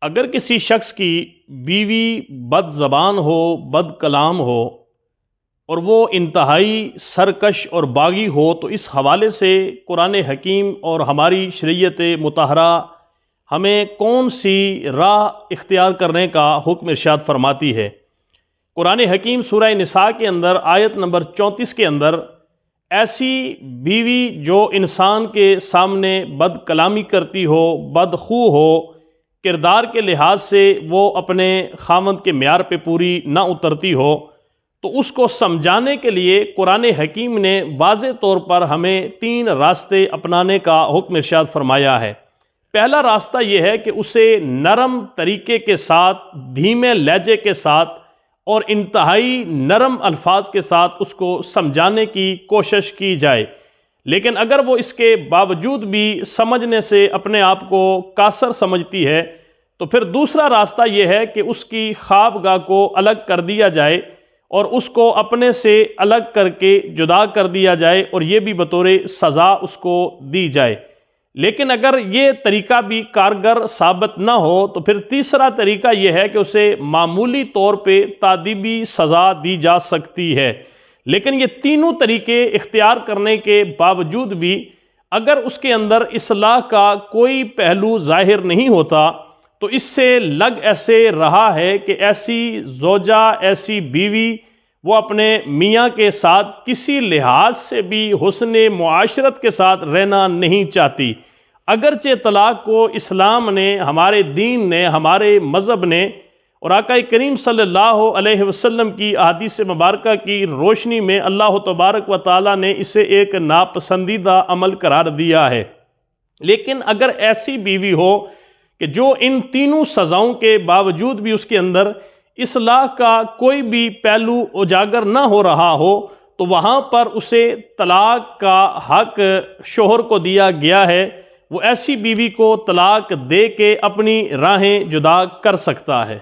اگر کسی شخص کی بیوی بد زبان ہو، بد کلام ہو اور وہ انتہائی سرکش اور باغی ہو، تو اس حوالے سے قرآن حکیم اور ہماری شریعت مطہرہ ہمیں کون سی راہ اختیار کرنے کا حکم ارشاد فرماتی ہے۔ قرآن حکیم سورہ نساء کے اندر آیت نمبر 34 کے اندر ایسی بیوی جو انسان کے سامنے بد کلامی کرتی ہو، بدخو ہو، کردار کے لحاظ سے وہ اپنے خاوند کے معیار پہ پوری نہ اترتی ہو، تو اس کو سمجھانے کے لیے قرآن حکیم نے واضح طور پر ہمیں 3 راستے اپنانے کا حکم ارشاد فرمایا ہے۔ پہلا راستہ یہ ہے کہ اسے نرم طریقے کے ساتھ، دھیمے لہجے کے ساتھ اور انتہائی نرم الفاظ کے ساتھ اس کو سمجھانے کی کوشش کی جائے، لیکن اگر وہ اس کے باوجود بھی سمجھنے سے اپنے آپ کو قاصر سمجھتی ہے تو پھر دوسرا راستہ یہ ہے کہ اس کی خوابگاہ کو الگ کر دیا جائے اور اس کو اپنے سے الگ کر کے جدا کر دیا جائے، اور یہ بھی بطور سزا اس کو دی جائے۔ لیکن اگر یہ طریقہ بھی کارگر ثابت نہ ہو تو پھر تیسرا طریقہ یہ ہے کہ اسے معمولی طور پہ تادیبی سزا دی جا سکتی ہے۔ لیکن یہ تینوں طریقے اختیار کرنے کے باوجود بھی اگر اس کے اندر اصلاح کا کوئی پہلو ظاہر نہیں ہوتا تو اس سے لگ ایسے رہا ہے کہ ایسی زوجہ، ایسی بیوی وہ اپنے میاں کے ساتھ کسی لحاظ سے بھی حسن معاشرت کے ساتھ رہنا نہیں چاہتی، اگرچہ طلاق کو اسلام نے، ہمارے دین نے، ہمارے مذہب نے اور آقا کریم صلی اللہ علیہ وسلم کی احادیث مبارکہ کی روشنی میں اللہ تبارک و تعالیٰ نے اسے ایک ناپسندیدہ عمل قرار دیا ہے۔ لیکن اگر ایسی بیوی ہو کہ جو ان تینوں سزاؤں کے باوجود بھی اس کے اندر اصلاح کا کوئی بھی پہلو اجاگر نہ ہو رہا ہو، تو وہاں پر اسے طلاق کا حق شوہر کو دیا گیا ہے، وہ ایسی بیوی کو طلاق دے کے اپنی راہیں جدا کر سکتا ہے۔